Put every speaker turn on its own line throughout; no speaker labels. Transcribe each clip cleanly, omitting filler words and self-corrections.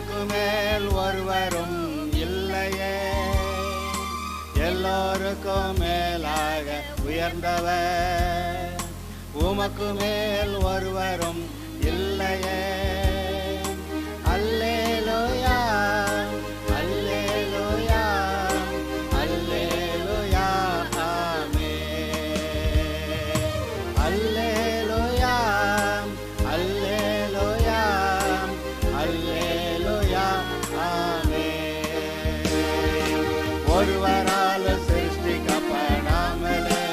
உமக்கு மேல் ஒருவரும் இல்லையே, எல்லோருக்கும் மேலாக உயர்ந்தவர், உமக்கு மேல் ஒருவரும் இல்லையே. அல்லேலூயா அல்லேலூயா அல்லேலூயா ஆமென். அல்லேலூயா அல்லேலூயா அல்லேலூயா ஆமென். ஒருவரால் சிருஷ்டிக்கப்படாமலே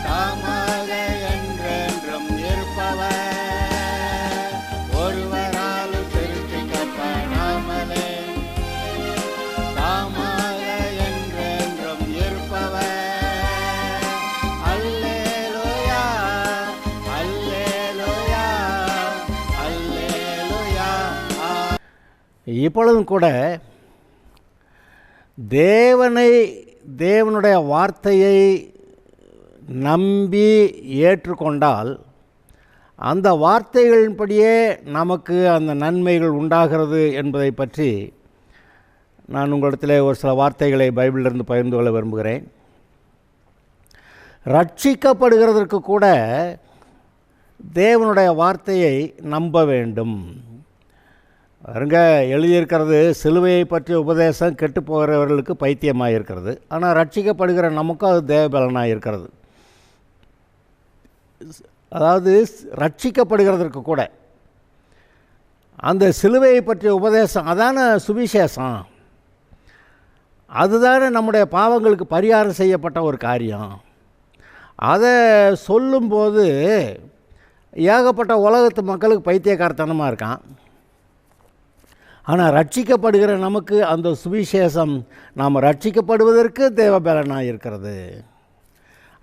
தாமாக என்றென்றும் இருப்பவர், ஒருவரால் சிருஷ்டிக்கப்படாமலே தாமாக என்றென்றும் இருப்பவர். அல்லேலூயா அல்லேலூயா அல்லேலூயா.
இப்பொழுதும் கூட தேவனுடைய வார்த்தையை நம்பி ஏற்றுக்கொண்டால் அந்த வார்த்தைகளின்படியே நமக்கு அந்த நன்மைகள் உண்டாகிறது என்பதை பற்றி நான் உங்களிடத்தில் ஒரு சில வார்த்தைகளை பைபிளிலிருந்து பகிர்ந்து கொள்ள விரும்புகிறேன். ரட்சிக்கப்படுகிறதற்கு கூட தேவனுடைய வார்த்தையை நம்ப வேண்டும். அருங்க எழுதியிருக்கிறது, சிலுவையை பற்றிய உபதேசம் கெட்டு போகிறவர்களுக்கு பைத்தியமாக இருக்கிறது, ஆனால் ரட்சிக்கப்படுகிற நமக்கும் அது தேவபலனாக இருக்கிறது. அதாவது ரட்சிக்கப்படுகிறதற்கு கூட அந்த சிலுவையை பற்றிய உபதேசம், அதான சுவிசேஷம், அதுதானே நம்முடைய பாவங்களுக்கு பரிகாரம் செய்யப்பட்ட ஒரு காரியம். அதை சொல்லும்போது ஏகப்பட்ட உலகத்து மக்களுக்கு பைத்தியக்காரத்தனமாக இருக்கான். ஆனால் ரட்சிக்கப்படுகிற நமக்கு அந்த சுவிசேஷம் நாம் ரட்சிக்கப்படுவதற்கு தேவபலனாக இருக்கிறது.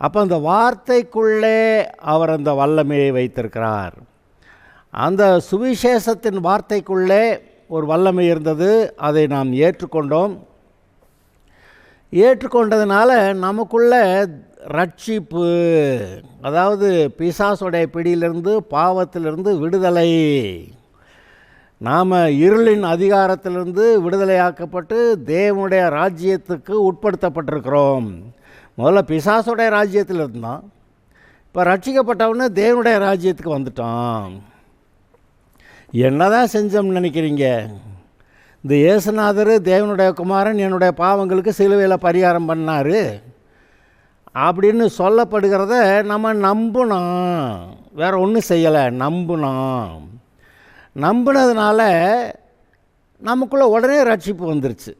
அப்போ அந்த வார்த்தைக்குள்ளே அவர் அந்த வல்லமையை வைத்திருக்கிறார். அந்த சுவிசேஷத்தின் வார்த்தைக்குள்ளே ஒரு வல்லமை இருந்தது, அதை நாம் ஏற்றுக்கொண்டோம். ஏற்றுக்கொண்டதுனால நமக்குள்ள ரட்சிப்பு, அதாவது பிசாசுடைய பிடியிலிருந்து பாவத்திலிருந்து விடுதலை, நாம் இருளின் அதிகாரத்திலிருந்து விடுதலையாக்கப்பட்டு தேவனுடைய ராஜ்யத்துக்கு உட்படுத்தப்பட்டிருக்கிறோம். முதல்ல பிசாசுடைய ராஜ்யத்தில் இருந்தோம், இப்போ ரட்சிக்கப்பட்டவொன்னே தேவனுடைய ராஜ்யத்துக்கு வந்துட்டோம். என்ன தான் செஞ்சோம்னு நினைக்கிறீங்க? இந்த இயேசுநாதர் தேவனுடைய குமாரன் என்னுடைய பாவங்களுக்கு சிலுவையில் பரிகாரம் பண்ணார் அப்படின்னு சொல்லப்படுகிறத நம்ம நம்பணும், வேறு ஒன்றும் செய்யலை, நம்பணும். நம்பினதுனால நமக்குள்ளே உடனே ரட்சிப்பு வந்துருச்சு.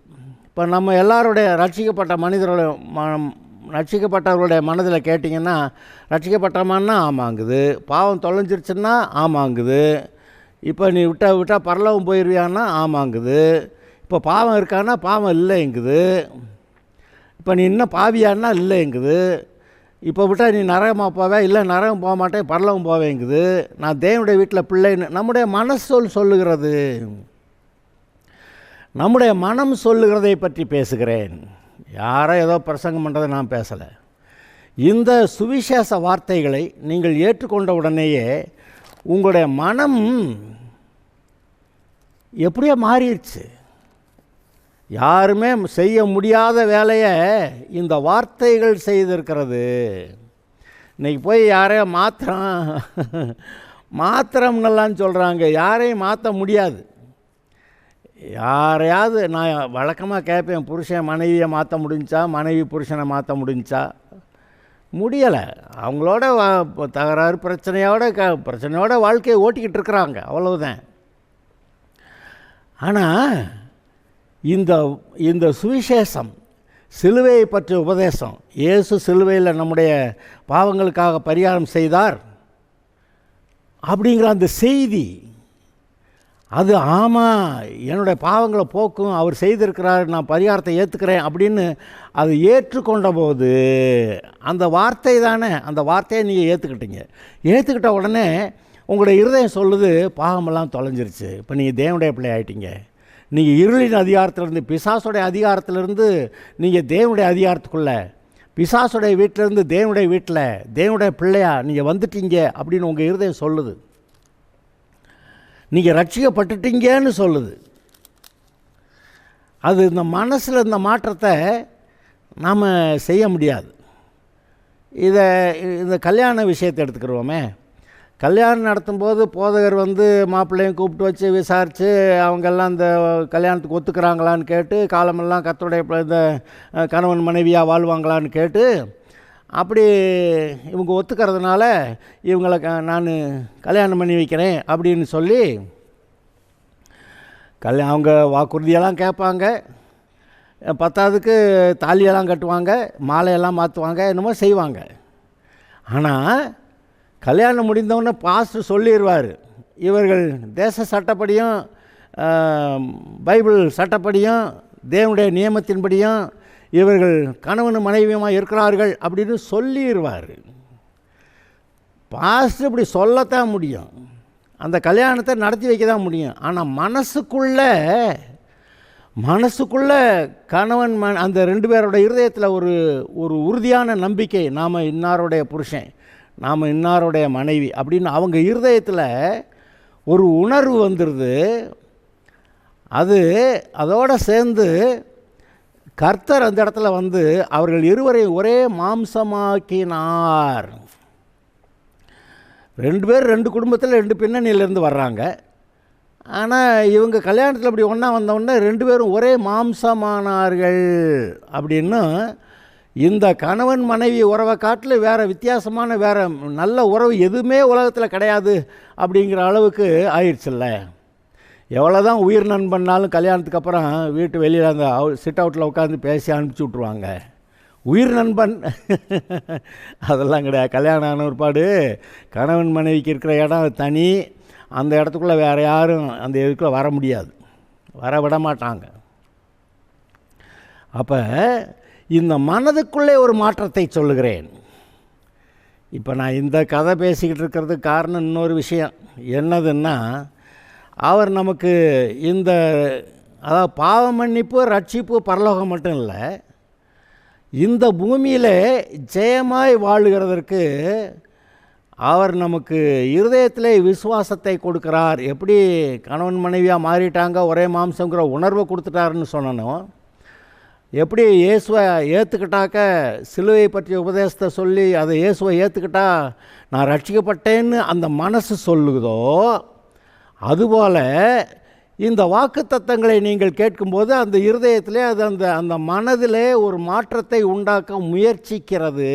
இப்போ நம்ம எல்லாருடைய ரட்சிக்கப்பட்டவர்களுடைய மனதில் கேட்டிங்கன்னா, ரட்சிக்கப்பட்டமான்னா ஆமாங்குது, பாவம் தொலைஞ்சிருச்சுன்னா ஆமாங்குது, இப்போ நீ விட்டால் பரலோகம் போயிடுவியான்னா ஆமாங்குது, இப்போ பாவம் இருக்கான்னா பாவம் இல்லைங்குது, இப்போ நீ இன்னும் பாவியான்னா இல்லைங்குது, இப்போ விட்டால் நீ நரகமாக போவே, இல்லை நரகம் போக மாட்டேன் பரலோகம் போவேங்குது, நான் தேவனுடைய வீட்டில் பிள்ளைன்னு நம்முடைய மனசொல் சொல்லுகிறது. நம்முடைய மனம் சொல்லுகிறதை பற்றி பேசுகிறேன், யாரோ ஏதோ பிரசங்கம் பண்ணுறதை நான் பேசலை. இந்த சுவிசேஷ வார்த்தைகளை நீங்கள் ஏற்றுக்கொண்ட உடனேயே உங்களுடைய மனம் எப்படியோ மாறிடுச்சு. யாருமே செய்ய முடியாத வேலையை இந்த வார்த்தைகள் செய்திருக்கிறது. இன்றைக்கி போய் யாரையும் மாத்திரம்னெல்லாம் சொல்கிறாங்க, யாரையும் மாற்ற முடியாது. யாரையாவது நான் வழக்கமாக கேட்பேன், புருஷன் மனைவியை மாற்ற முடிஞ்சா, மனைவி புருஷனை மாற்ற முடிஞ்சா? முடியலை. அவங்களோட தகராறு பிரச்சனையோட வாழ்க்கையை ஓட்டிக்கிட்டு இருக்கிறாங்க, அவ்வளவுதான். ஆனால் இந்த சுவிசேஷம், சிலுவையை பற்றிய உபதேசம், இயேசு சிலுவையில் நம்முடைய பாவங்களுக்காக பரிகாரம் செய்தார் அப்படிங்கிற அந்த செய்தி, அது ஆமாம் என்னுடைய பாவங்களை போக்கும், அவர் செய்திருக்கிறார், நான் பரிகாரத்தை ஏற்றுக்கிறேன் அப்படின்னு அதை ஏற்றுக்கொண்ட போது அந்த வார்த்தை தானே, அந்த வார்த்தையை நீங்கள் ஏற்றுக்கிட்ட உடனே உங்களுடைய இருதயம் சொல்லுது, பாவமெல்லாம் தொலைஞ்சிருச்சு, இப்போ நீங்கள் தேவனுடைய பிள்ளை ஆகிட்டீங்க. நீங்கள் இருளின் அதிகாரத்திலிருந்து, பிசாசுடைய அதிகாரத்திலிருந்து நீங்கள் தேவனுடைய அதிகாரத்துக்குள்ளே, பிசாசுடைய வீட்டிலேருந்து தேவனுடைய வீட்டில் தேவனுடைய பிள்ளையா நீங்கள் வந்துட்டீங்க அப்படின்னு உங்கள் இருதயம் சொல்லுது. நீங்கள் ரட்சிக்கப்பட்டுட்டீங்கன்னு சொல்லுது. அது இந்த மனசில் இந்த மாற்றத்தை நாம் செய்ய முடியாது. இந்த கல்யாண விஷயத்தை எடுத்துக்கிறோமே. கல்யாணம் நடத்தும்போது போதகர் மாப்பிள்ளையும் கூப்பிட்டு வச்சு விசாரித்து அவங்கெல்லாம் இந்த கல்யாணத்துக்கு ஒத்துக்கிறாங்களான்னு கேட்டு, காலமெல்லாம் கர்த்தருடைய இந்த கணவன் மனைவியாக வாழ்வாங்களான்னு கேட்டு, அப்படி இவங்க ஒத்துக்கிறதுனால இவங்களை நான் கல்யாணம் பண்ணி வைக்கிறேன் அப்படின்னு சொல்லி அவங்க வாக்குறுதியெல்லாம் கேட்பாங்க. பத்தாவதுக்கு தாலியெல்லாம் கட்டுவாங்க, மாலையெல்லாம் மாற்றுவாங்க, என்னமோ செய்வாங்க. ஆனால் கல்யாணம் முடிந்தவுடனே பாஸ்டர் சொல்லிடுவார், இவர்கள் தேச சட்டப்படியும் பைபிள் சட்டப்படியும் தேவனுடைய நியமத்தின்படியும் இவர்கள் கணவன் மனைவியமாக இருக்கிறார்கள் அப்படின்னு சொல்லிடுவார். பாஸ்டர் இப்படி சொல்லத்தான் முடியும், அந்த கல்யாணத்தை நடத்தி வைக்க தான் முடியும். ஆனால் மனசுக்குள்ளே கணவன் அந்த ரெண்டு பேரோட இருதயத்தில் ஒரு உறுதியான நம்பிக்கை, நாம் இன்னாருடைய புருஷன், நாம் இன்னாருடைய மனைவி அப்படின்னு அவங்க இருதயத்தில் ஒரு உணர்வு வந்துடுது. அதோடு சேர்ந்து கர்த்தர் அந்த இடத்துல அவர்கள் இருவரையும் ஒரே மாம்சமாக்கினார். ரெண்டு பேர் ரெண்டு குடும்பத்தில் ரெண்டு பின்னணியிலேருந்து வர்றாங்க. ஆனால் இவங்க கல்யாணத்தில் அப்படி ஒன்றா வந்தவுடனே ரெண்டு பேரும் ஒரே மாம்சமானார்கள் அப்படின்னு இந்த கணவன் மனைவி உறவை காட்டில் வேறு வித்தியாசமான வேறு நல்ல உறவு எதுவுமே உலகத்தில் கிடையாது அப்படிங்கிற அளவுக்கு ஆயிடுச்சுல்ல. எவ்வளோ தான் உயிர் நண்பன்னாலும் கல்யாணத்துக்கு அப்புறம் வீட்டு வெளியில் அந்த சிட் அவுட்டில் உட்காந்து பேசி அனுப்பிச்சி விட்ருவாங்க. உயிர் நண்பன் அதெல்லாம் கிடையாது. கல்யாணம் ஆன ஒருபாடு கணவன் மனைவிக்கு இருக்கிற இடம் தனி, அந்த இடத்துக்குள்ளே வேறு யாரும் அந்த இதுக்குள்ளே வர முடியாது, வர விட மாட்டாங்க. அப்போ இந்த மனதுக்குள்ளே ஒரு மாற்றத்தை சொல்லுகிறேன். இப்போ நான் இந்த கதை பேசிக்கிட்டு இருக்கிறதுக்கு காரணம் இன்னொரு விஷயம் என்னதுன்னா, அவர் நமக்கு அதாவது பாவ மன்னிப்பு ரட்சிப்பு பரலோகம் மட்டும் இல்லை, இந்த பூமியில் ஜெயமாய் வாழுகிறதற்கு அவர் நமக்கு இருதயத்திலே விசுவாசத்தை கொடுக்குறார். எப்படி கணவன் மனைவியாக மாறிட்டாங்க, ஒரே மாம்சங்கிற உணர்வை கொடுத்துட்டாருன்னு சொன்னோம், எப்படி இயேசுவை ஏற்றுக்கிட்டாக்க சிலுவை பற்றிய உபதேசத்தை சொல்லி அதை இயேசுவை ஏற்றுக்கிட்டா நான் ரட்சிக்கப்பட்டேன்னு அந்த மனசு சொல்லுதோ, அதுபோல் இந்த வாக்குத்தத்தங்களை நீங்கள் கேட்கும்போது அந்த இருதயத்திலே அது அந்த மனதிலே ஒரு மாற்றத்தை உண்டாக்க முயற்சிக்கிறது.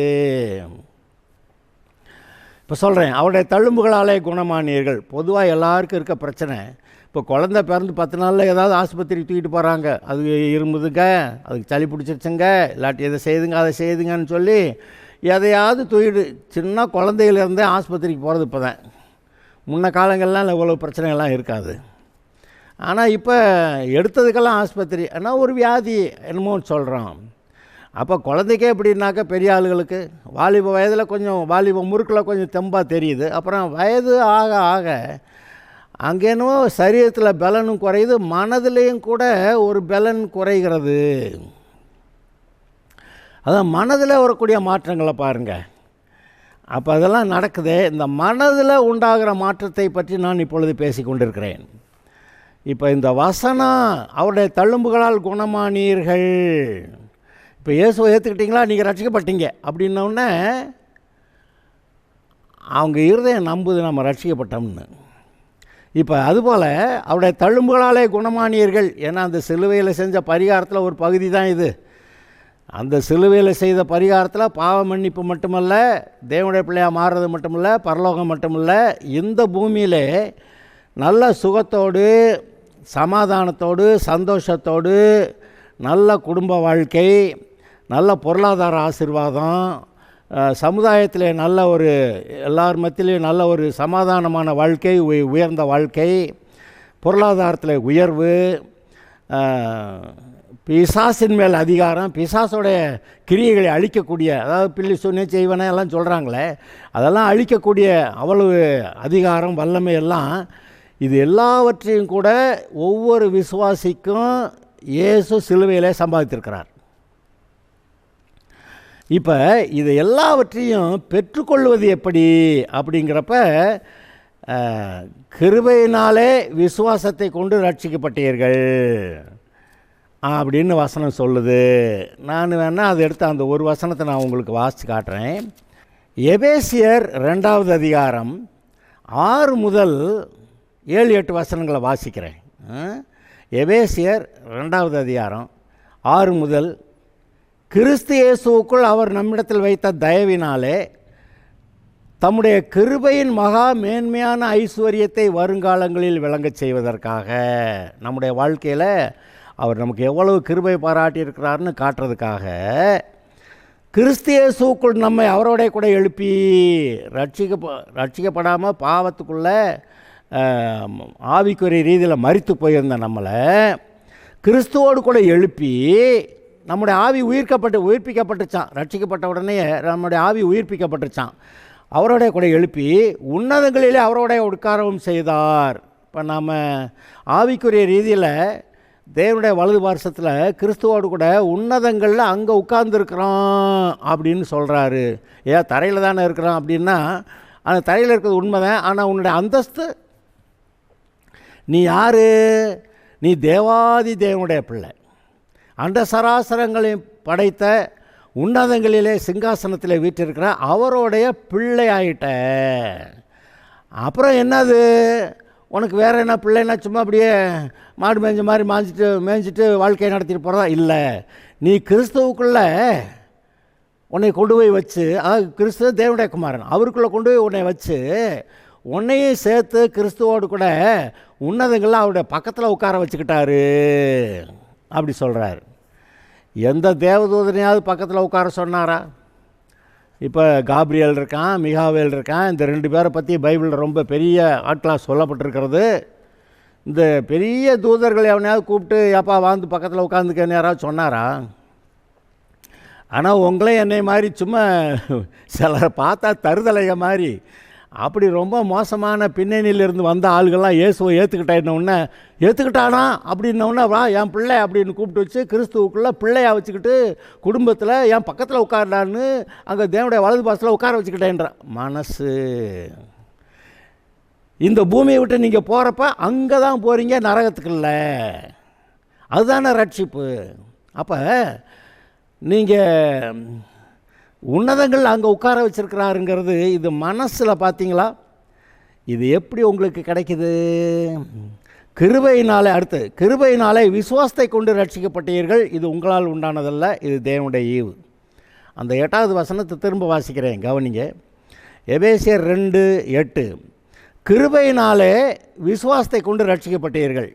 இப்போ சொல்கிறேன், அவருடைய தழும்புகளாலே குணமானீர்கள். பொதுவாக எல்லாருக்கும் இருக்க பிரச்சனை, இப்போ குழந்தை பிறந்து 10 நாளில் ஏதாவது ஆஸ்பத்திரிக்கு தூக்கிட்டு போகிறாங்க, அது இரும்புதுங்க, அதுக்கு சளி பிடிச்சிருச்சுங்க, இல்லாட்டி எதை செய்துங்க அதை செய்துங்கன்னு சொல்லி எதையாவது தூக்கிட்டு, சின்ன குழந்தையிலேருந்தே ஆஸ்பத்திரிக்கு போகிறது இப்போ தான். முன்ன காலங்கள்லாம் இவ்வளோ பிரச்சனைகள்லாம் இருக்காது. ஆனால் இப்போ எடுத்ததுக்கெல்லாம் ஆஸ்பத்திரி, ஆனால் ஒரு வியாதி என்னமோன்னு சொல்கிறோம். அப்போ குழந்தைக்கே எப்படின்னாக்கா பெரிய ஆளுகளுக்கு வாலிப வயதில் கொஞ்சம் வாலிப முறுக்கில் கொஞ்சம் தெம்பாக தெரியுது, அப்புறம் வயது ஆக ஆக அங்கேனோ சரீரத்தில் பலனும் குறையுது, மனதிலையும் கூட ஒரு பலன் குறைகிறது. அதான் மனதில் வரக்கூடிய மாற்றங்களை பாருங்கள். அப்போ அதெல்லாம் நடக்குது. இந்த மனதில் உண்டாகிற மாற்றத்தை பற்றி நான் இப்பொழுது பேசி கொண்டிருக்கிறேன். இப்போ இந்த வசனம் அவருடைய தழும்புகளால் குணமானீர்கள். இப்போ இயேசுவை ஏற்றுக்கிட்டீங்களா, நீங்கள் ரட்சிக்கப்பட்டீங்க அப்படின்னோடனே அவங்க இருதயம் நம்புது நம்ம ரட்சிக்கப்பட்டோம்னு. இப்போ அதுபோல் அவருடைய தழும்புகளாலே குணமானீர்கள். ஏன்னா அந்த சிலுவையில் செஞ்ச பரிகாரத்தில் ஒரு பகுதி தான் இது. அந்த சிலுவையில் செய்த பரிகாரத்தில் பாவ மன்னிப்பு மட்டுமல்ல, தேவனுடைய பிள்ளையாக மாறுறது மட்டுமல்ல, பரலோகம் மட்டுமல்ல, இந்த பூமியிலே நல்ல சுகத்தோடு சமாதானத்தோடு சந்தோஷத்தோடு நல்ல குடும்ப வாழ்க்கை, நல்ல பொருளாதார ஆசீர்வாதம், சமுதாயத்தில் நல்ல ஒரு எல்லார் மத்தியிலையும் நல்ல ஒரு சமாதானமான வாழ்க்கை, உயர்ந்த வாழ்க்கை, பொருளாதாரத்தில் உயர்வு, பிசாசின் மேல் அதிகாரம், பிசாசோடைய கிரியைகளை அழிக்கக்கூடிய, அதாவது பில்லி சொன்ன செய்வன எல்லாம் சொல்கிறாங்களே, அதெல்லாம் அழிக்கக்கூடிய அவ்வளவு அதிகாரம் வல்லமை எல்லாம், இது எல்லாவற்றையும் கூட ஒவ்வொரு விசுவாசிக்கும் இயேசு சிலுவையிலே சம்பாதித்திருக்கிறார். இப்போ இது எல்லாவற்றையும் பெற்றுக்கொள்வது எப்படி அப்படிங்கிறப்ப கிருபையினாலே விசுவாசத்தை கொண்டு ரட்சிக்கப்பட்டீர்கள் அப்படின்னு வசனம் சொல்லுது. நான் வேணால் அதை எடுத்து அந்த ஒரு வசனத்தை நான் உங்களுக்கு வாசித்து காட்டுறேன். எபேசியர் 2வது அதிகாரம் 6 முதல் 7-8 வசனங்களை வாசிக்கிறேன். எபேசியர் 2வது அதிகாரம் 6 முதல், கிறிஸ்து இயேசுவுக்குள் அவர் நம்மிடத்தில் வைத்த தயவினாலே தம்முடைய கிருபையின் மகா மேன்மையான ஐஸ்வர்யத்தை வருங்காலங்களில் விளங்கச் செய்வதற்காக, நம்முடைய வாழ்க்கையில் அவர் நமக்கு எவ்வளவு கிருபை பாராட்டியிருக்கிறார்னு காட்டுறதுக்காக, கிறிஸ்து இயேசுவுக்குள் நம்மை அவரோட கூட எழுப்பி ரட்சிக்கப்படாமல் பாவத்துக்குள்ளே ஆவிக்குரிய ரீதியில் மரித்து போயிருந்த நம்மளை கிறிஸ்துவோடு கூட எழுப்பி, நம்முடைய ஆவி உயிர்ப்பிக்கப்பட்டுச்சான். ரட்சிக்கப்பட்ட உடனே நம்முடைய ஆவி உயிர்ப்பிக்கப்பட்டுச்சான். அவரோட கூட எழுப்பி உன்னதங்களிலே அவரோட உட்காரவும் செய்தார். இப்போ நாம் ஆவிக்குரிய ரீதியில் தேவனுடைய வலது பார்சத்தில் கிறிஸ்துவோடு கூட உன்னதங்களில் அங்கே உட்கார்ந்துருக்குறோம் அப்படின்னு சொல்கிறாரு. ஏன் தரையில் தானே இருக்கிறோம் அப்படின்னா, அந்த தரையில் இருக்கிறது உண்மைதான். ஆனால் உன்னுடைய அந்தஸ்து, நீ யார்? நீ தேவாதி தேவனுடைய பிள்ளை, அண்ட சராசரங்களையும் படைத்த உன்னதங்களிலே சிங்காசனத்தில் வீற்றிருக்கிற அவருடைய பிள்ளை ஆகிட்ட. அப்புறம் என்னது உனக்கு வேறு என்ன? பிள்ளைன்னா சும்மா அப்படியே மாடு மேய்ஞ்ச மாதிரி மேய்ஞ்சிட்டு வாழ்க்கையை நடத்திட்டு போகிறதா? இல்லை, நீ கிறிஸ்துவுக்குள்ளே உன்னை கொண்டு போய் வச்சு, கிறிஸ்துவ தேவனுடைய குமாரன், அவருக்குள்ளே கொண்டு போய் உன்னை வச்சு உன்னையும் சேர்த்து கிறிஸ்துவோடு கூட உன்னதங்களில் அவருடைய பக்கத்தில் உட்கார வச்சுக்கிட்டாரு அப்படி சொல்கிறாரு. எந்த தேவதூதனையாவது பக்கத்தில் உட்கார சொன்னாரா? இப்போ காப்ரியல் இருக்கான், மிகாவேல் இருக்கான். இந்த 2 பேரை பற்றி பைபிளில் ரொம்ப பெரிய ஆட்களாக சொல்லப்பட்டிருக்கிறது. இந்த பெரிய தூதர்களை எவனையாவது கூப்பிட்டு ஏப்பா வாழ்ந்து பக்கத்தில் உட்காந்துக்கன்னு யாராவது சொன்னாரா? ஆனால் உங்களே என்னை மாதிரி சும்மா சிலரை பார்த்தா தருதலைக மாதிரி அப்படி ரொம்ப மோசமான பின்னணியிலிருந்து வந்த ஆளுகள்லாம் இயேசுவை ஏற்றுக்கிட்டானா அப்படின்னோடனே வா என் பிள்ளை அப்படின்னு கூப்பிட்டு வச்சு கிறிஸ்துவுக்குள்ளே பிள்ளையாக வச்சுக்கிட்டு குடும்பத்தில் என் பக்கத்தில் உட்கார்டான்னு அங்கே தேவனுடைய வலது பாசத்தில் உட்கார வச்சுக்கிட்டேன்ற மனசு. இந்த பூமியை விட்டு நீங்கள் போகிறப்ப அங்கே தான் போகிறீங்க, நரகத்துக்கு இல்லை. அதுதானே ரட்சிப்பு. அப்போ நீங்கள் உன்னதங்கள் அங்கே உட்கார வச்சுருக்கிறாருங்கிறது இது மனசில் பார்த்தீங்களா? இது எப்படி உங்களுக்கு கிடைக்குது? கிருபையினாலே. அடுத்து, கிருபையினாலே விசுவாசத்தை கொண்டு ரட்சிக்கப்பட்டீர்கள், இது உங்களால் உண்டானதல்ல, இது தேவனுடைய ஈவு. அந்த 8வது வசனத்தை திரும்ப வாசிக்கிறேன், கவனிங்க. எபேசியர் 2:8, கிருபையினாலே விசுவாசத்தை கொண்டு ரட்சிக்கப்பட்டீர்கள்.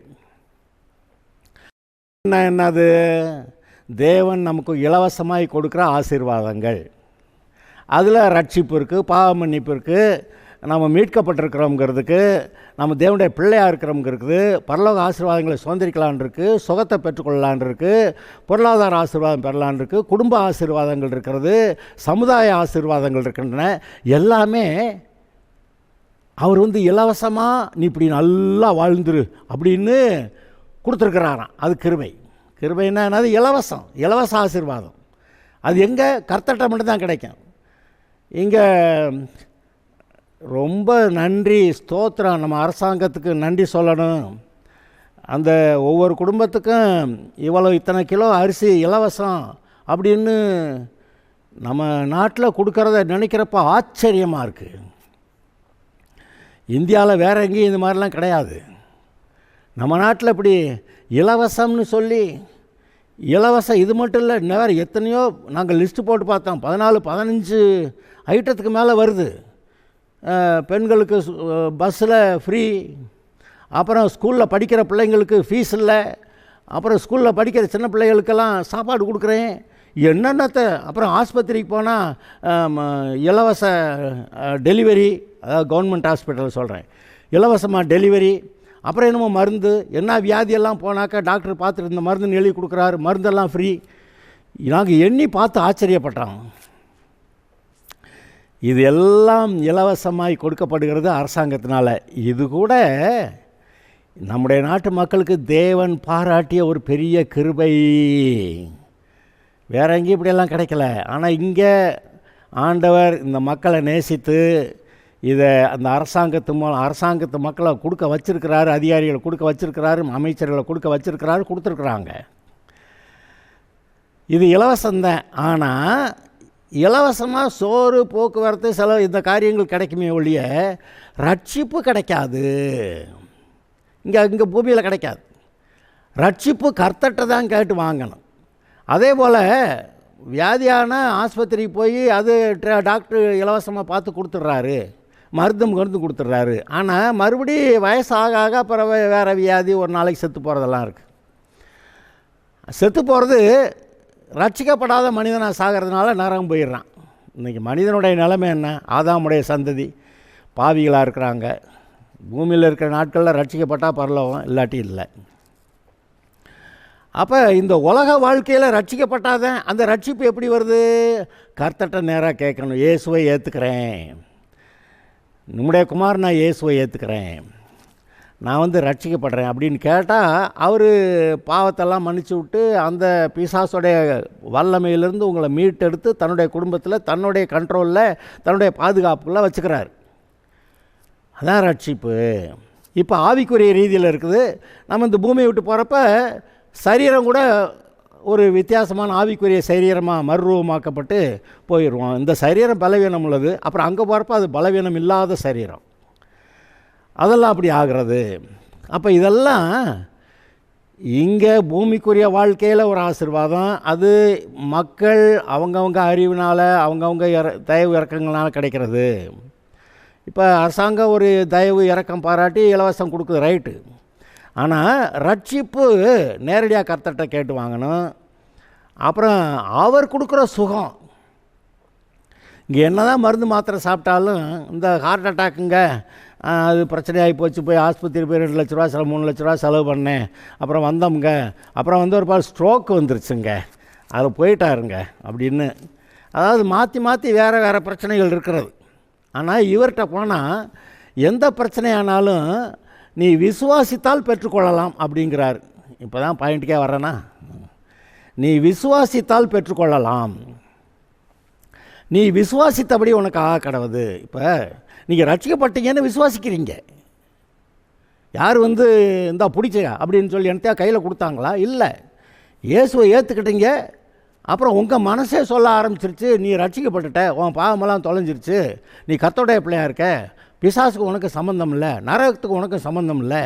என்னது? தேவன் நமக்கு இலவசமாய் கொடுக்குற ஆசீர்வாதங்கள். அதில் ரட்சிப்பு இருக்குது, பாவ மன்னிப்பு இருக்குது, நம்ம மீட்கப்பட்டிருக்கிறோங்கிறதுக்கு, நம்ம தேவனுடைய பிள்ளையாக இருக்கிறோங்கிறது, பரலோக ஆசீர்வாதங்களை சுதந்திரிக்கலான் இருக்குது, சுகத்தை பெற்றுக்கொள்ளலான் இருக்குது, பொருளாதார ஆசீர்வாதம் பெறலான் இருக்குது, குடும்ப ஆசீர்வாதங்கள் இருக்கிறது, சமுதாய ஆசீர்வாதங்கள் இருக்கின்றன. எல்லாமே அவர் இலவசமாக நீ இப்படி நல்லா வாழ்ந்துரு அப்படின்னு கொடுத்துருக்கிறாராம். அது கிருபை. கிருபைன்னா என்னது? இலவச ஆசீர்வாதம். அது எங்கே? கர்த்தர்ட்ட மட்டும்தான் கிடைக்கும். இங்கே ரொம்ப நன்றி, ஸ்தோத்திரம். நம்ம அரசாங்கத்துக்கு நன்றி சொல்லணும். அந்த ஒவ்வொரு குடும்பத்துக்கும் இத்தனை கிலோ அரிசி இலவசம் அப்படின்னு நம்ம நாட்டில் கொடுக்கறத நினைக்கிறப்ப ஆச்சரியமாக இருக்குது. இந்தியாவில் வேறு எங்கேயும் இந்த மாதிரிலாம் கிடையாது. நம்ம நாட்டில் இப்படி இலவசம்னு சொல்லி இலவசம் இது மட்டும் இல்லை, வேறு எத்தனையோ நாங்கள் லிஸ்ட்டு போட்டு பார்த்தோம். 14-15 ஐட்டத்துக்கு மேலே வருது. பெண்களுக்கு பஸ்ஸில் ஃப்ரீ, அப்புறம் ஸ்கூலில் படிக்கிற பிள்ளைங்களுக்கு ஃபீஸ் இல்லை, அப்புறம் ஸ்கூலில் படிக்கிற சின்ன பிள்ளைகளுக்கெல்லாம் சாப்பாடு கொடுக்குறேன், என்னென்னத்தை. அப்புறம் ஆஸ்பத்திரிக்கு போனால் இலவச டெலிவரி, அதாவது கவர்மெண்ட் ஹாஸ்பிட்டல் சொல்கிறேன், இலவசமாக டெலிவரி. அப்புறம் என்னமோ மருந்து, என்ன வியாதியெல்லாம் போனாக்கா டாக்டர் பார்த்துட்டு இந்த மருந்துன்னு எழுதி கொடுக்குறாரு, மருந்தெல்லாம் ஃப்ரீ. நாங்கள் எண்ணி பார்த்து ஆச்சரியப்பட்டோம். இது எல்லாம் இலவசமாய் கொடுக்கப்படுகிறது அரசாங்கத்தினால. இது கூட நம்முடைய நாட்டு மக்களுக்கு தேவன் பாராட்டிய ஒரு பெரிய கிருபை. வேற எங்கேயும் இப்படியெல்லாம் கிடைக்கல. ஆனால் இங்கே ஆண்டவர் இந்த மக்களை நேசித்து இதை அந்த அரசாங்கத்து மக்களை கொடுக்க வச்சிருக்கிறாரு, அதிகாரிகளை கொடுக்க வச்சிருக்கிறாரு, அமைச்சர்களை கொடுக்க வச்சிருக்கிறாரு, கொடுத்துருக்குறாங்க. இது இலவசம்தான். ஆனால் இலவசமாக சோறு, போக்குவரத்து, செலவு இந்த காரியங்கள் கிடைக்குமே ஒழிய ரட்சிப்பு கிடைக்காது. இங்கே பூமியில் கிடைக்காது. ரட்சிப்பு கர்த்தர்ட்ட தான் கேட்டு வாங்கணும். அதே போல் வியாதியான ஆஸ்பத்திரிக்கு போய் அது டாக்டர் இலவசமாக பார்த்து கொடுத்துட்றாரு, மருந்து கொடுத்துட்றாரு. ஆனால் மறுபடி வயசாக ஆக அப்புறம் வேறு வியாதி, ஒரு நாளைக்கு செத்து போகிறதெல்லாம் இருக்குது. செத்து போகிறது ரட்சிக்கப்படாத மனிதனாக சாகிறதுனால நரகம் போயிடுறான். இன்றைக்கி மனிதனுடைய நிலைமை என்ன? ஆதாமுடைய சந்ததி பாவிகளாக இருக்கிறாங்க. பூமியில் இருக்கிற நாட்களில் ரட்சிக்கப்பட்டால் பரலோகம், இல்லாட்டி இல்லை. அப்போ இந்த உலக வாழ்க்கையில் ரட்சிக்கப்பட்டாதான் அந்த ரட்சிப்பு எப்படி வருது? கர்த்தர்ட்ட நேராக கேட்கணும். இயேசுவை ஏற்றுக்கிறேன், நம்முடைய குமார், நான் இயேசுவை ஏற்றுக்கிறேன், நான் ரட்சிக்கப்படுறேன் அப்படின்னு கேட்டால் அவர் பாவத்தெல்லாம் மன்னிச்சு விட்டு அந்த பிசாசுடைய வல்லமையிலிருந்து உங்களை மீட்டெடுத்து தன்னுடைய குடும்பத்தில், தன்னுடைய கண்ட்ரோலில், தன்னுடைய பாதுகாப்புக்குள்ளே வச்சுக்கிறார். அதான் ரட்சிப்பு. இப்போ ஆவிக்குரிய ரீதியில் இருக்குது. நம்ம இந்த பூமியை விட்டு போகிறப்ப சரீரம் கூட ஒரு வித்தியாசமான ஆவிக்குரிய சரீரமாக மறுரூபமாக்கப்பட்டு போயிடுவோம். இந்த சரீரம் பலவீனம் உள்ளது, அப்புறம் அங்கே போகிறப்ப அது பலவீனம் இல்லாத சரீரம். அதெல்லாம் அப்படி ஆகிறது. அப்போ இதெல்லாம் இங்கே பூமிக்குரிய வாழ்க்கையில் ஒரு ஆசீர்வாதம். அது மக்கள் அவங்கவுங்க அறிவினால், அவங்கவுங்க தயவு இறக்கங்களால் கிடைக்கிறது. இப்போ அரசாங்கம் ஒரு தயவு இறக்கம் பாராட்டி இலவசம் கொடுக்குது, ரைட்டு. ஆனால் ரட்சிப்பு நேரடியாக கர்த்தர்ட்ட கேட்டு வாங்கணும். அப்புறம் அவர் கொடுக்குற சுகம், இங்கே என்ன தான் மருந்து மாத்திரை சாப்பிட்டாலும் இந்த ஹார்ட் அட்டாக்குங்க அது பிரச்சனையாகி போச்சு, போய் ஆஸ்பத்திரி போய் 2 லட்ச ரூபா 3 லட்ச ரூபா செலவு பண்ணேன், அப்புறம் வந்தோம்ங்க, அப்புறம் ஒரு பால் ஸ்ட்ரோக் வந்துருச்சுங்க, அதில் போயிட்டாருங்க அப்படின்னு. அதாவது மாற்றி மாற்றி வேறு பிரச்சனைகள் இருக்கிறது. ஆனால் இவர்கிட்ட போனால் எந்த பிரச்சனையானாலும் நீ விசுவாசித்தால் பெற்றுக்கொள்ளலாம் அப்படிங்கிறார். இப்போ தான் பாயிண்ட்டுக்கே வர்றேன்னா, நீ விசுவாசித்தால் பெற்றுக்கொள்ளலாம், நீ விசுவாசித்தபடி உனக்கு ஆக கடவுது. இப்போ நீங்கள் ரட்சிக்கப்பட்டீங்கன்னு விசுவாசிக்கிறீங்க. யார் இந்தா பிடிச்சா அப்படின்னு சொல்லி எனத்தையா கையில் கொடுத்தாங்களா? இல்லை. இயேசுவை ஏற்றுக்கிட்டீங்க, அப்புறம் உங்கள் மனசே சொல்ல ஆரம்பிச்சிருச்சு, நீ ரட்சிக்கப்பட்டுட்ட, உன் பாவமெல்லாம் தொலைஞ்சிருச்சு, நீ கர்த்தருடைய பிள்ளையாக இருக்க, பிசாசுக்கு உனக்கு சம்பந்தம் இல்லை, நரகத்துக்கு உனக்கு சம்பந்தம் இல்லை,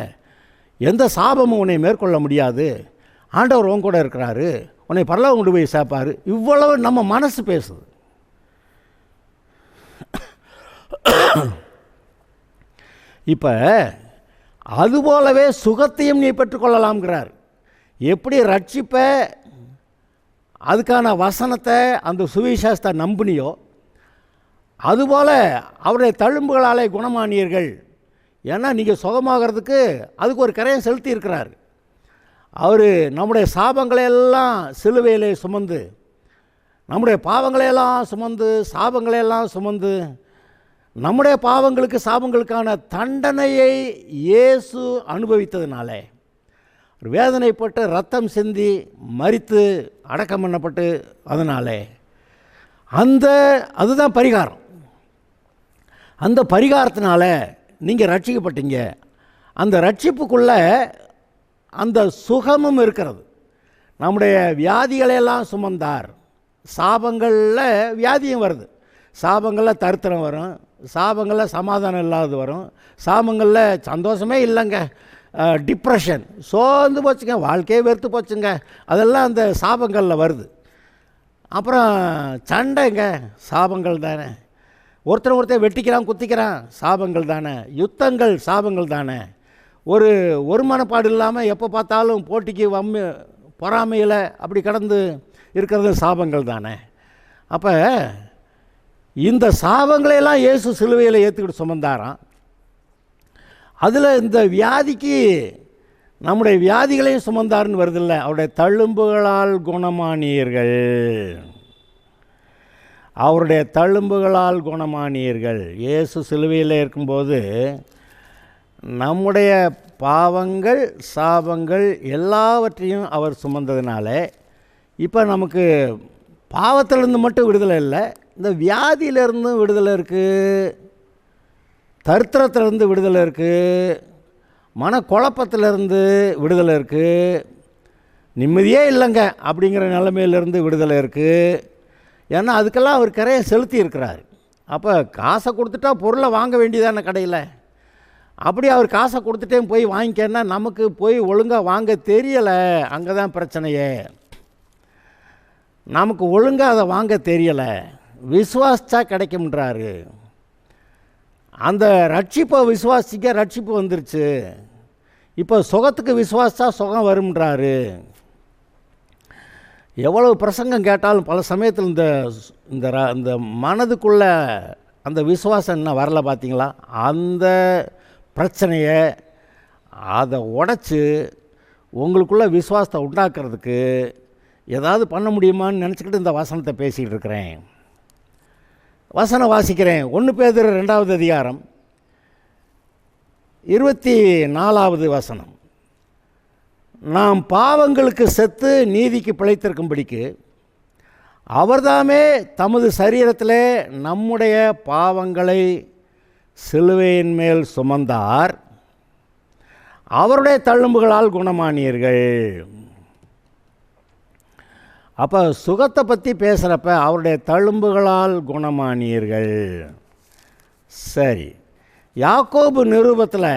எந்த சாபமும் உன்னை மேற்கொள்ள முடியாது, ஆண்டவர் உன் கூட இருக்கிறாரு, உன்னை பரலோகம் கொண்டு போய் சேர்ப்பார். இவ்வளவு நம்ம மனசு பேசுது. இப்போ அதுபோலவே சுகத்தையும் நீ பெற்றுக்கொள்ளலாம்ங்கிறார். எப்படி ரட்சிப்பை, அதுக்கான வசனத்தை, அந்த சுவிசேஷத்தை நம்பினியோ அதுபோல் அவருடைய தழும்புகளாலே குணமானீர்கள். ஏன்னா நீங்கள் சுகமாகிறதுக்கு அதுக்கு ஒரு கரையை செலுத்தி இருக்கிறார். அவர் நம்முடைய சாபங்களையெல்லாம் சிலுவையிலே சுமந்து, நம்முடைய பாவங்களையெல்லாம் சுமந்து, சாபங்களையெல்லாம் சுமந்து, நம்முடைய பாவங்களுக்கு சாபங்களுக்கான தண்டனையை இயேசு அனுபவித்ததுனாலே, ஒரு வேதனைப்பட்டு ரத்தம் சிந்தி மரித்து அடக்கம் பண்ணப்பட்டு, அதனாலே அதுதான் பரிகாரம். அந்த பரிகாரத்தினால நீங்கள் ரட்சிக்கப்பட்டீங்க. அந்த ரட்சிப்புக்குள்ளே அந்த சுகமும் இருக்கிறது. நம்முடைய வியாதிகளையெல்லாம் சுமந்தார். சாபங்களில் வியாதியும் வருது, சாபங்களில் தரித்திரம் வரும், சாபங்களில் சமாதானம் இல்லாதது வரும், சாபங்களில் சந்தோஷமே இல்லைங்க, டிப்ரெஷன், சோர்ந்து போச்சுங்க, வாழ்க்கையே வெறுத்து போச்சுங்க, அதெல்லாம் அந்த சாபங்களில் வருது. அப்புறம் சண்டைங்க, சாபங்கள் தானே. ஒருத்தர் வெட்டிக்கிறான், குத்திக்கிறான், சாபங்கள் தானே. யுத்தங்கள் சாபங்கள் தானே. ஒரு மனப்பாடு இல்லாமல் எப்போ பார்த்தாலும் போட்டிக்கு பொறாமையில் அப்படி கடந்து இருக்கிறது சாபங்கள் தானே. அப்போ இந்த சாபங்களையெல்லாம் இயேசு சிலுவையில் ஏற்றுக்கிட்டு சுமந்தாராம். அதில் இந்த வியாதிக்கு நம்முடைய வியாதிகளையும் சுமந்தாருன்னு வருதில்ல, அவருடைய தழும்புகளால் குணமானீர்கள், அவருடைய தழும்புகளால் குணமானீர்கள். இயேசு சிலுவையில் இருக்கும்போது நம்முடைய பாவங்கள், சாபங்கள் எல்லாவற்றையும் அவர் சுமந்ததுனால இப்போ நமக்கு பாவத்திலேருந்து மட்டும் விடுதலை இல்லை, இந்த வியாதியிலேருந்தும் விடுதலை இருக்குது. தரித்திரத்திலிருந்து விடுதலை இருக்குது, மனக்குழப்பத்திலிருந்து விடுதலை இருக்குது, நிம்மதியே இல்லைங்க அப்படிங்கிற நிலைமையிலேருந்து விடுதலை இருக்குது. ஏன்னா அதுக்கெல்லாம் அவர் கரையை செலுத்தி இருக்கிறார். அப்போ காசை கொடுத்துட்டா பொருளை வாங்க வேண்டியதான கடையில். அப்படி அவர் காசை கொடுத்துட்டே போய் வாங்கிக்கன்னா நமக்கு போய் ஒழுங்காக வாங்க தெரியலை. அங்கே தான் பிரச்சனையே. நமக்கு ஒழுங்காக அதை வாங்க தெரியலை. விசுவாசித்தா கிடைக்கும்ன்றாரு. அந்த ரட்சிப்பை விசுவாசிக்க ரட்சிப்பு வந்துருச்சு. இப்போ சுகத்துக்கு விசுவாசித்தா சுகம் வரும்ன்றாரு. எவ்வளவு பிரசங்கம் கேட்டாலும் பல சமயத்தில் இந்த மனதுக்குள்ள அந்த விசுவாசம் என்ன வரல பார்த்தீங்களா? அந்த பிரச்சனையை அதை உடைச்சி உங்களுக்குள்ள விசுவாசத்தை உண்டாக்குறதுக்கு ஏதாவது பண்ண முடியுமான்னு நினச்சிக்கிட்டு இந்த வசனத்தை பேசிகிட்டு இருக்கிறேன். வசனம் வாசிக்கிறேன். 1 பேதுரு 2வது அதிகாரம் 24வது வசனம். நாம் பாவங்களுக்கு செத்து நீதிக்கு பிழைத்திருக்கும்படிக்கு அவர்தாமே தமது சரீரத்திலே நம்முடைய பாவங்களை சிலுவையின் மேல் சுமந்தார், அவருடைய தழும்புகளால் குணமானீர்கள். அப்போ சுகத்தை பற்றி பேசுகிறப்ப அவருடைய தழும்புகளால் குணமானீர்கள். சரி, யாக்கோபு நிருபத்தில்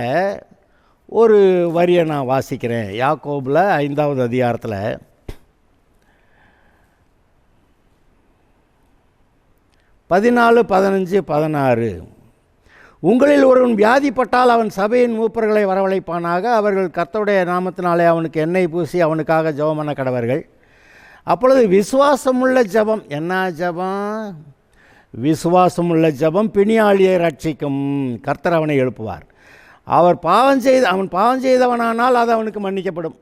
ஒரு வரியை நான் வாசிக்கிறேன். யாக்கோபில் 5வது அதிகாரத்தில் 14, 15, 16. உங்களில் ஒருவன் வியாதிப்பட்டால் அவன் சபையின் மூப்பர்களை வரவழைப்பானாக. அவர்கள் கர்த்தருடைய நாமத்தினாலே அவனுக்கு எண்ணெய் பூசி அவனுக்காக ஜெபம் பண்ண கடவர்கள். அப்பொழுது விசுவாசமுள்ள ஜெபம், என்ன ஜெபம்? விசுவாசமுள்ள ஜெபம் பிணியாளியை ரட்சிக்கும். கர்த்தர் அவனை எழுப்புவார். அவன் பாவம் செய்தவனானால் அது அவனுக்கு மன்னிக்கப்படும்.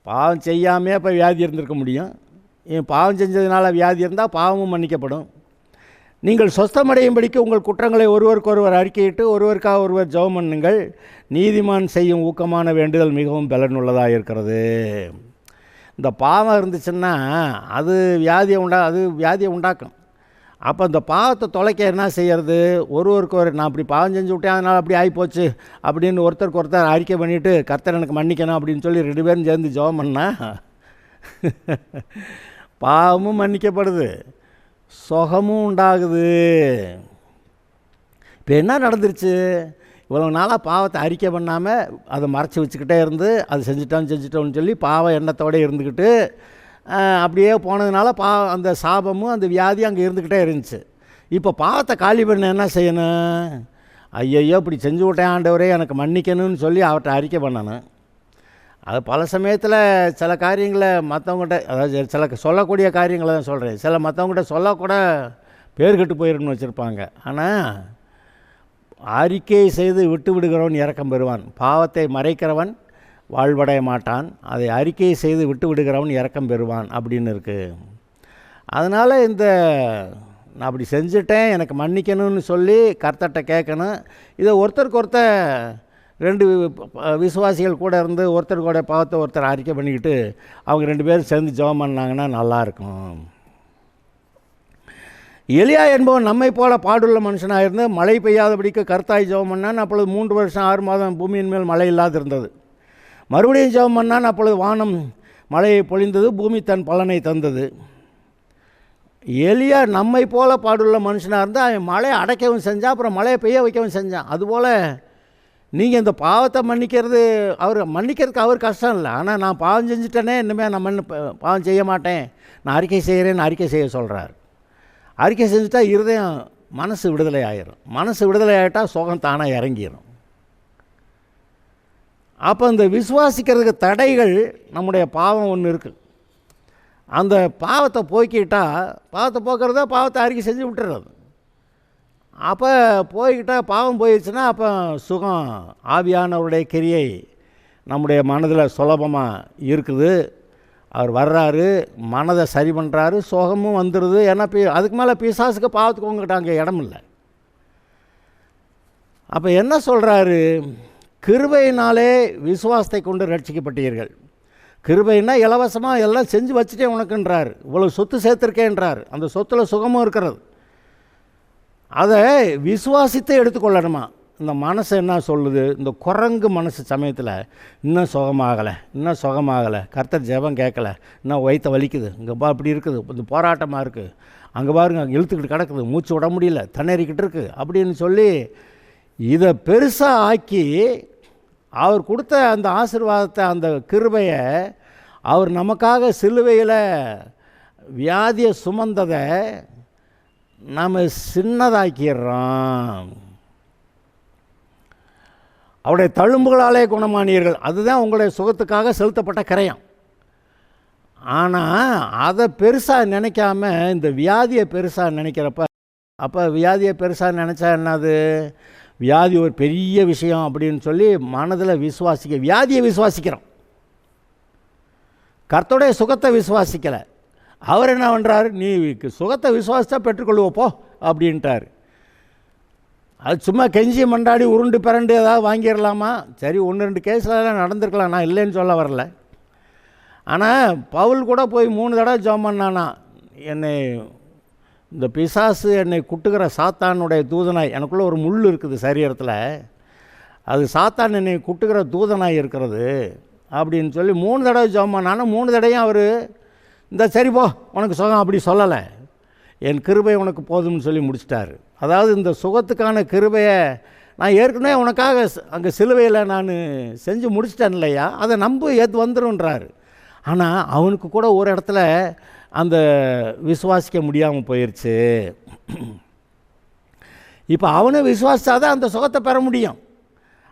பாவம் செய்யாமே அப்போ வியாதி இருந்திருக்க முடியும். பாவம் செஞ்சதுனால வியாதி இருந்தால் பாவமும் மன்னிக்கப்படும். நீங்கள் சொஸ்தமடையும்படிக்கு உங்கள் குற்றங்களை ஒருவருக்கொருவர் அறிக்கையிட்டு ஒருவருக்காக ஒருவர் ஜெபம் பண்ணுங்கள். நீதிமான் செய்யும் ஊக்கமான வேண்டுதல் மிகவும் பலனுள்ளதாக இருக்கிறது. இந்த பாவம் இருந்துச்சுன்னா அது வியாதியை உண்டாக்கும். அப்போ இந்த பாவத்தை தொலைக்க என்ன செய்கிறது? ஒருவருக்கு நான் அப்படி பாவம் செஞ்சு விட்டேன், அதனால் அப்படி ஆகிப்போச்சு அப்படின்னு ஒருத்தருக்கு ஒருத்தர் அறிக்கை பண்ணிவிட்டு கர்த்தர் எனக்கு மன்னிக்கணும் அப்படின்னு சொல்லி 2 பேரும் சேர்ந்து ஜெபம் பண்ணால் பாவமும் மன்னிக்கப்படுது, சுகமும் உண்டாகுது. இப்போ என்ன நடந்துருச்சு? இவ்வளோ நாளாக பாவத்தை அறிக்கை பண்ணாமல் அதை மறைச்சி வச்சுக்கிட்டே இருந்து அது செஞ்சிட்டோன்னு சொல்லி பாவம் எண்ணத்தோடு இருந்துக்கிட்டு அப்படியே போனதுனால அந்த சாபமும் அந்த வியாதி அங்கே இருந்துக்கிட்டே இருந்துச்சு. இப்போ பாவத்தை காலி பண்ண என்ன செய்யணும்? ஐயையோ இப்படி செஞ்சு விட்டேன் ஆண்டவரே எனக்கு மன்னிக்கணும்னு சொல்லி அவர்கிட்ட அறிக்கை பண்ணணும். அது பல சமயத்தில் சில காரியங்களை மற்றவங்ககிட்ட, அதாவது சில சொல்லக்கூடிய காரியங்களை தான் சொல்கிறேன், சில மற்றவங்ககிட்ட சொல்லக்கூட பேர் கெட்டு போயிருன்னு வச்சுருப்பாங்க. ஆனால் அறிக்கை செய்து விட்டு விடுகிறவன் இரக்கம் பெறுவான், பாவத்தை மறைக்கிறவன் வாழ்வடைய மாட்டான், அதை அறிக்கை செய்து விட்டு விடுகிறவன் இரக்கம் பெறுவான் அப்படின்னு இருக்குது. அதனால் நான் அப்படி செஞ்சுட்டேன் எனக்கு மன்னிக்கணும்னு சொல்லி கர்த்தர்கிட்ட கேட்கணும். இதை ஒருத்தருக்கு ஒருத்தர் 2 விசுவாசிகள் கூட இருந்து ஒருத்தருக்கு கூட பாவத்தை ஒருத்தர் அறிக்கை பண்ணிக்கிட்டு அவங்க 2 பேரும் சேர்ந்து ஜெபம் பண்ணாங்கன்னா நல்லாயிருக்கும். எலியா என்பவன் நம்மை போல பாடுள்ள மனுஷனாக இருந்து மழை பெய்யாதபடிக்கு கர்த்தாய் ஜெபம் பண்ணான். அப்பொழுது 3 வருஷம் 6 மாதம் பூமியின் மேல் மழை இல்லாது இருந்தது. மறுபடியும் ஜெபம் பண்ணான். அப்பொழுது வானம் மழையை பொழிந்தது, பூமி தன் பலனை தந்தது. எலியா நம்மை போல பாடுள்ள மனுஷனாக இருந்தால் அவன் மழையை அடைக்கவும் செஞ்சான், அப்புறம் மழையை பெய்ய வைக்கவும் செஞ்சான். அதுபோல் நீங்கள் இந்த பாவத்தை மன்னிக்கிறதுக்கு அவர் கஷ்டம் இல்லை. ஆனால் நான் பாவம் செஞ்சுட்டேனே, இனிமேல் நான் பாவம் செய்ய மாட்டேன், நான் அறிக்கை செய்கிறேன்னு அறிக்கை செய்ய சொல்கிறார். அறிக்கை செஞ்சுட்டா இருதயம் மனசு விடுதலை ஆகிரும். மனசு விடுதலை ஆகிட்டால் சுகம் தானாக இறங்கிடும். அப்போ இந்த விசுவாசிக்கிறதுக்கு தடைகள் நம்முடைய பாவம் ஒன்று இருக்குது. அந்த பாவத்தை போக்கிறதா பாவத்தை அறிக்கை செஞ்சு விட்டுறது. அப்போ பாவம் போயிடுச்சுன்னா அப்போ சுகம், ஆவியானவருடைய கிரியை நம்முடைய மனதில் சுலபமாக இருக்குது. அவர் வர்றாரு, மனதை சரி பண்ணுறாரு, சுகமும் வந்துடுது. ஏன்னா அதுக்கு மேலே பிசாசுக்கு பாவத்துக்கு உங்ககிட்ட அங்கே இடம் இல்லை. அப்போ என்ன சொல்கிறாரு? கிருபையினாலே விசுவாசத்தை கொண்டு ரட்சிக்கப்பட்டீர்கள். கிருபைன்னா இலவசமாக எல்லாம் செஞ்சு வச்சுட்டே உனக்குன்றார், இவ்வளோ சொத்து சேர்த்துருக்கேன்றார். அந்த சொத்தில் சுகமும் இருக்கிறது. அதை விசுவாசித்து எடுத்துக்கொள்ளணுமா. இந்த மனசு என்ன சொல்லுது, இந்த குரங்கு மனசு சமயத்தில் இன்னும் சுகமாகலை, கர்த்தர் ஜெபம் கேட்கலை, இன்னும் வயிற்ற வலிக்குது, இங்கே இப்படி இருக்குது, இந்த போராட்டமாக இருக்குது, அங்கே பாருங்க அங்கே இழுத்துக்கிட்டு கிடக்குது, மூச்சு விட முடியல, திணறிக்கிட்டு இருக்குது அப்படின்னு சொல்லி இதை பெருசாக ஆக்கி அவர் கொடுத்த அந்த ஆசீர்வாதத்தை, அந்த கிருபையை, அவர் நமக்காக சிலுவையில் வியாதியை சுமந்ததை நாம் சின்னதாக்கிடுறோம். அவருடைய தழும்புகளாலே குணமானீர்கள், அதுதான் உங்களுடைய சுகத்துக்காக செலுத்தப்பட்ட கிரயம். ஆனால் அதை பெருசாக நினைக்காம இந்த வியாதியை பெருசாக நினைக்கிறப்ப, அப்போ வியாதியை பெருசாக நினச்சா என்னது, வியாதி ஒரு பெரிய விஷயம் அப்படின்னு சொல்லி மனதில் வியாதியை விசுவாசிக்கிறோம், கர்த்தருடைய சுகத்தை விசுவாசிக்கலை. அவர் என்ன பண்ணுறாரு, நீ சுகத்தை விசுவாசித்தா பெற்றுக்கொள்வோப்போ அப்படின்ட்டார். அது சும்மா கெஞ்சி மண்டாடி உருண்டு பிறண்டு ஏதாவது வாங்கிடலாமா, சரி 1-2 கேஸில் நடந்திருக்கலாம், நான் இல்லைன்னு சொல்ல வரல. ஆனால் பவுல் கூட போய் 3 தடவை ஜெபம் பண்ணானா, என்னை இந்த பிசாசு என்னை குட்டுகிற சாத்தானுடைய தூதனாய், எனக்குள்ளே ஒரு முள் இருக்குது சரீரத்தில், அது சாத்தான் என்னை குட்டுகிற தூதனாய் இருக்கிறது அப்படின்னு சொல்லி 3 தடவை ஜெபம் பண்ணானா, 3 தடவையும் அவர் இந்த சரி போ உனக்கு சுகம் அப்படி சொல்லலை, என் கிருபை உனக்கு போதும்னு சொல்லி முடிச்சிட்டாரு. அதாவது இந்த சுகத்துக்கான கிருபையை நான் ஏற்கனவே உனக்காக அங்கே சிலுவையில் நான் செஞ்சு முடிச்சிட்டேன் இல்லையா, அதை நம்ப ஏற்று வந்துடும்ன்றாரு. ஆனால் அவனுக்கு கூட ஒரு இடத்துல அந்த விசுவாசிக்க முடியாமல் போயிடுச்சு. இப்போ அவனை விசுவாசித்தாதான் அந்த சுகத்தை பெற முடியும்,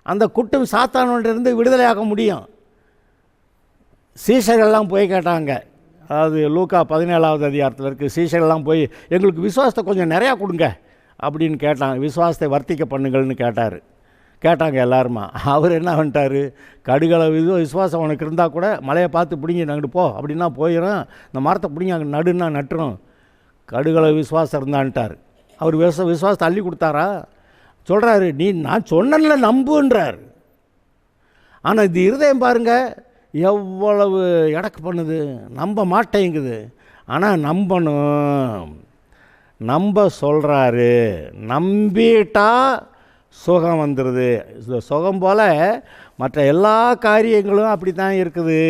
அந்த குட்டும் சாத்தானோட்டிருந்து விடுதலையாக்க முடியும். சீஷர்கள்லாம் போய் கேட்டாங்க, அதாவது லூக்கா 17வது அதிகாரத்தில் இருக்குது, சீஷர்கள்லாம் போய் எங்களுக்கு விசுவாசத்தை கொஞ்சம் நிறையா கொடுங்க அப்படின்னு கேட்டாங்க, விசுவாசத்தை வர்த்திக்க பண்ணுங்கள்னு கேட்டாங்க எல்லாருமா. அவர் என்ன பண்ணிட்டார், கடுகளவு விசுவாசம் உனக்கு இருந்தால் கூட மலையை பார்த்து பிடிங்கி நாங்கிட்டு போ அப்படின்னா போயிடும், இந்த மரத்தை பிடிங்கி அங்கே நடுன்னா நட்டுரும், கடுகளவு விசுவாசம் இருந்தான்ட்டார். அவர் விசுவாசத்தை அள்ளி கொடுத்தாரா, சொல்கிறாரு நீ நான் சொன்னல நம்புன்றார். ஆனால் இது இருதயம் பாருங்கள் எவ்வளவு எடக்கு பண்ணுது, நம்ப மாட்டேங்குது. ஆனால் நம்ப சொல்கிறாரு, நம்பிட்டா சுகம் வந்துடுது. சுகம் போல் மற்ற எல்லா காரியங்களும் அப்படி தான் இருக்குது.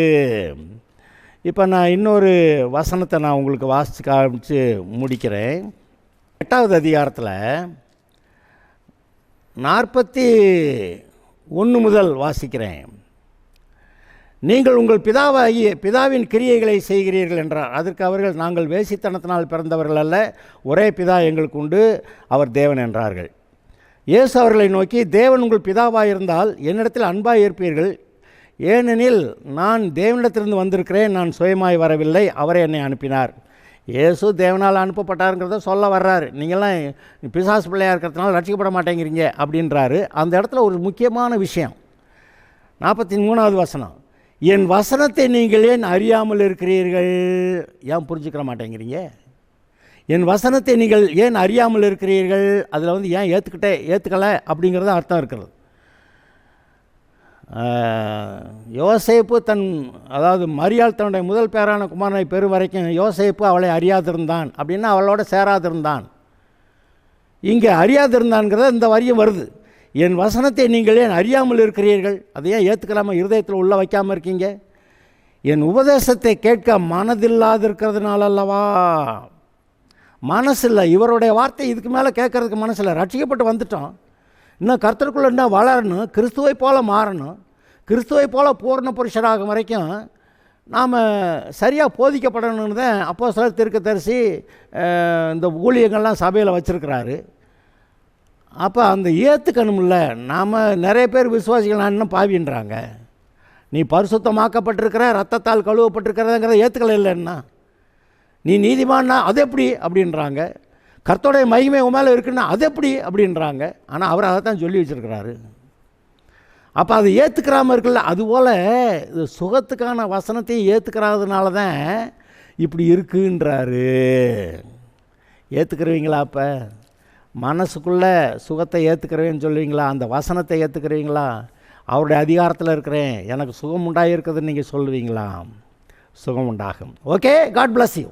இப்போ நான் இன்னொரு வசனத்தை நான் உங்களுக்கு வாசித்து காமிச்சு முடிக்கிறேன். 8வது அதிகாரத்தில் 41 முதல் வாசிக்கிறேன். நீங்கள் உங்கள் பிதாவின் கிரியைகளை செய்கிறீர்கள் என்றார். அதற்கு அவர்கள், நாங்கள் வேசித்தனத்தினால் பிறந்தவர்கள் அல்ல, ஒரே பிதா எங்களுக்கு உண்டு, அவர் தேவன் என்றார்கள். இயேசு அவர்களை நோக்கி, தேவன் உங்கள் பிதாவாக இருந்தால் என்னிடத்தில் அன்பாக இருப்பீர்கள், ஏனெனில் நான் தேவனிடத்திலிருந்து வந்திருக்கிறேன், நான் சுயமாய் வரவில்லை, அவரே என்னை அனுப்பினார். இயேசு தேவனால் அனுப்பப்பட்டாருங்கிறத சொல்ல வர்றாரு. நீங்கள்லாம் பிசாசு பிள்ளையாக இருக்கிறதுனால ரட்சிக்கப்பட மாட்டேங்கிறீங்க அப்படின்றாரு. அந்த இடத்துல ஒரு முக்கியமான விஷயம், 43வது வசனம், என் வசனத்தை நீங்கள் ஏன் அறியாமல் இருக்கிறீர்கள். ஏன் புரிஞ்சுக்கிற மாட்டேங்கிறீங்க? என் வசனத்தை நீங்கள் ஏன் அறியாமல் இருக்கிறீர்கள், அதில் ஏன் ஏற்றுக்கலை அப்படிங்கிறது அர்த்தம் இருக்கிறது. யோசேப்பு அதாவது மரியாள் தன்னுடைய முதல் பேரான குமாரனை பெறும் வரைக்கும் யோசேப்பு அவளை அறியாதிருந்தான் அப்படின்னா அவளோட சேராதிருந்தான். இங்கே அறியாதிருந்தான்ங்கிறத இந்த வரியும் வருது. என் வசனத்தை நீங்கள் ஏன் அறியாமல் இருக்கிறீர்கள், அதை ஏன் ஏற்றுக்கலாமல் இருதயத்தில் உள்ளே வைக்காமல் இருக்கீங்க? என் உபதேசத்தை கேட்க மனதில்லாதிருக்கிறதுனால அல்லவா. மனசில்லை, இவருடைய வார்த்தை இதுக்கு மேலே கேட்குறதுக்கு மனசில்லை. ரட்சிக்கப்பட்டு வந்துட்டோம், இன்னும் கர்த்தருக்குள்ளே இன்னும் வளரணும், கிறிஸ்துவை போல் மாறணும், கிறிஸ்துவை போல் பூர்ண புருஷராகும் வரைக்கும் நாம் சரியாக போதிக்கப்படணும்னு தான் அப்போஸ்தலர் தீர்க்கதரிசி இந்த ஊழியங்கள்லாம் சபையில் வச்சுருக்கிறாரு. அப்போ அந்த ஏற்றுக்கணும்ல. நாம் நிறைய பேர் விசுவாசிகள் நான் இன்னும் பாவின்றாங்க. நீ பரிசுத்தமாக்கப்பட்டிருக்கிற, ரத்தத்தால் கழுவப்பட்டிருக்கிறதுங்கிறத ஏற்றுக்கலை இல்லைன்னா, நீ நீதிமான்னா அது எப்படி அப்படின்றாங்க, கர்த்தருடைய மகிமை உன் மேலே இருக்குன்னா அது எப்படி அப்படின்றாங்க. ஆனால் அவர் அதை தான் சொல்லி வச்சுருக்கிறாரு. அப்போ அதை ஏற்றுக்கிறாமல் இருக்குல்ல, அதுபோல் இது சுகத்துக்கான வசனத்தையும் ஏற்றுக்கிறாதனால தான் இப்படி இருக்குன்றாரு. ஏற்றுக்கிறவீங்களா? அப்போ மனசுக்குள்ளே சுகத்தை ஏற்றுக்கிறவேன்னு சொல்லுவீங்களா? அந்த வசனத்தை ஏற்றுக்கிறீங்களா? அவருடைய அதிகாரத்தில் இருக்கிறேன், எனக்கு சுகம் உண்டாகிருக்குதுன்னு நீங்கள் சொல்லுவீங்களா? சுகம் உண்டாகும். Okay, God bless you.